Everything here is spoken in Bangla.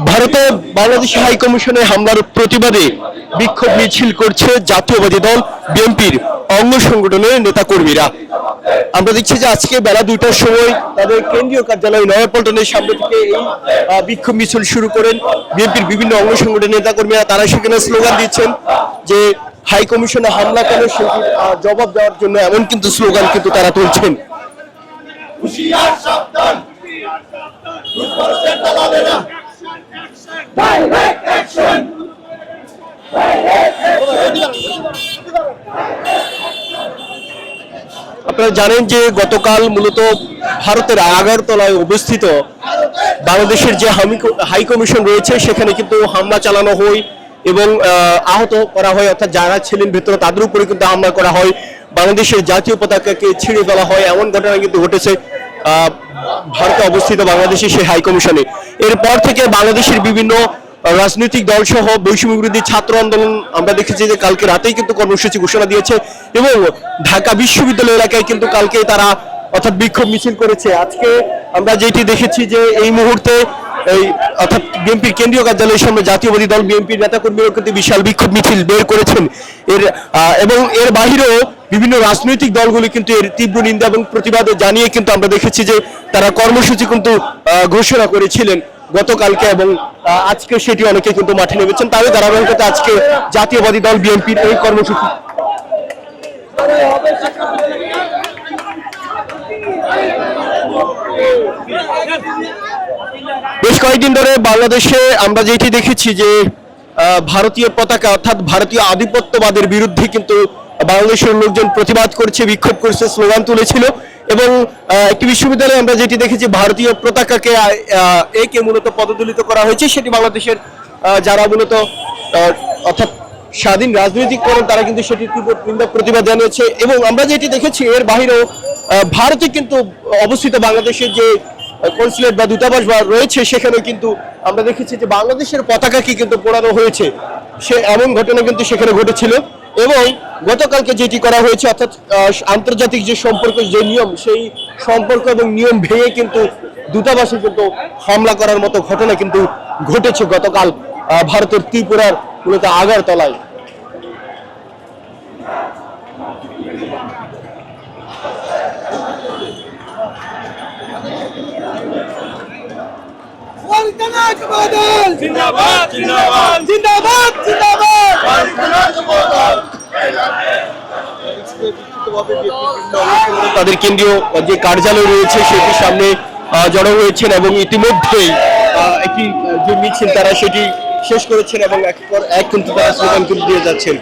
ভারতে বাংলাদেশ হাই কমিশনে হামলার প্রতিবাদে বিক্ষোভ মিছিল করছে জাতীয়বাদী দল বিএনপির অঙ্গ সংগঠনের নেতাকর্মীরা। আমরা দেখছি যে আজকে বেলা 2টার সময় তাদের কেন্দ্রীয় কার্যালয় নয়াপল্টনের সামনে থেকে এই বিক্ষোভ মিছিল শুরু করেন বিএনপির বিভিন্ন অঙ্গ সংগঠনের নেতাকর্মীরা। তারা সেখানে স্লোগান দিচ্ছেন যে হাই কমিশনে হামলা কেন সেটির জবাব দেওয়ার জন্য, এমন কিন্তু স্লোগান কিন্তু তারা তুলছেন। আপনারা জানেন যে গতকাল মূলত ভারতের আগরতলায় অবস্থিত বাংলাদেশের যে হাই কমিশন রয়েছে সেখানে কিন্তু হামলা চালানো হয় এবং আহত করা হয়, অর্থাৎ যারা ছিলেন ভেতরে তাদের উপরে কিন্তু হামলা করা হয়, বাংলাদেশের জাতীয় পতাকাকে ছিঁড়ে ফেলা হয়, এমন ঘটনা কিন্তু ঘটেছে ভারতে অবস্থিত বাংলাদেশের সেই হাই কমিশনে। এরপর থেকে বাংলাদেশের বিভিন্ন রাজনৈতিক দল সহ বৈষম্য বিরোধী ছাত্র আন্দোলন আমরা দেখেছি যে কালকে রাতেই কিন্তু কর্মসূচি ঘোষণা দিয়েছে এবং ঢাকা বিশ্ববিদ্যালয় এলাকায় কিন্তু কালকে তারা অর্থাৎ বিক্ষোভ মিছিল করেছে। আজকে আমরা যেটি দেখেছি যে এই মুহূর্তে এই অর্থাৎ বিএনপির কেন্দ্রীয় কার্যালয়ের সামনে জাতীয়বাদী দল বিএনপির নেতাকর্মীরা কিন্তু বিশাল বিক্ষোভ মিছিল বের করেছেন। এবং এর বাহিরেও বিভিন্ন রাজনৈতিক দলগুলি কিন্তু এর তীব্র নিন্দা এবং প্রতিবাদ জানিয়ে কিন্তু আমরা দেখেছি যে তারা কর্মসূচি কিন্তু ঘোষণা করেছিলেন গতকালকে এবং আজকে সেটি অনেকে কিন্তু মাঠে নেমেছেন। তাদের ধারাবাহিকতা আজকে জাতীয়বাদী দল বিএনপির এই কর্মসূচি। বেশ কয়েকদিন ধরে বাংলাদেশে আমরা যেটি দেখেছি যে ভারতীয় পতাকা অর্থাৎ ভারতীয় আধিপত্যবাদের বিরুদ্ধে কিন্তু বাংলাদেশের লোকজন প্রতিবাদ করছে, বিক্ষোভ করছে, স্লোগান তুলেছিল এবং একটি বিশ্ববিদ্যালয়ে আমরা যেটি দেখেছি ভারতীয় পতাকাকে একে মূলত পদদলিত করা হয়েছে। সেটি বাংলাদেশের যারা মূলত অর্থাৎ স্বাধীন রাজনৈতিক করেন তারা কিন্তু সেটি তীব্র নিন্দা প্রতিবাদ জানিয়েছে এবং আমরা যেটি দেখেছি এর বাহিরেও ভারতে কিন্তু অবস্থিত বাংলাদেশের যে কনসুলেট বা দূতাবাস রয়েছে সেখানে কিন্তু আমরা দেখেছি যে বাংলাদেশের পতাকাকে কিন্তু পোড়ানো হয়েছে, সে এমন ঘটনা কিন্তু সেখানে ঘটেছিল। এবং গতকালকে যেটি করা হয়েছে অর্থাৎ আন্তর্জাতিক যে সম্পর্ক যে নিয়ম সেই সম্পর্ক এবং নিয়ম ভেঙে কিন্তু দূতাবাসে কিন্তু হামলা করার মতো ঘটনা কিন্তু ঘটেছে গতকাল ভারতের ত্রিপুরার মূলত আগরতলায়। তাদের কেন্দ্রীয় যে কার্যালয় রয়েছে সেটির সামনে জড়ো হয়েছেন এবং ইতিমধ্যেই একটি যে মিছিল তারা সেটি শেষ করেছেন এবং এক পর এক কিন্তু তারা স্লোগান দিয়ে যাচ্ছেন।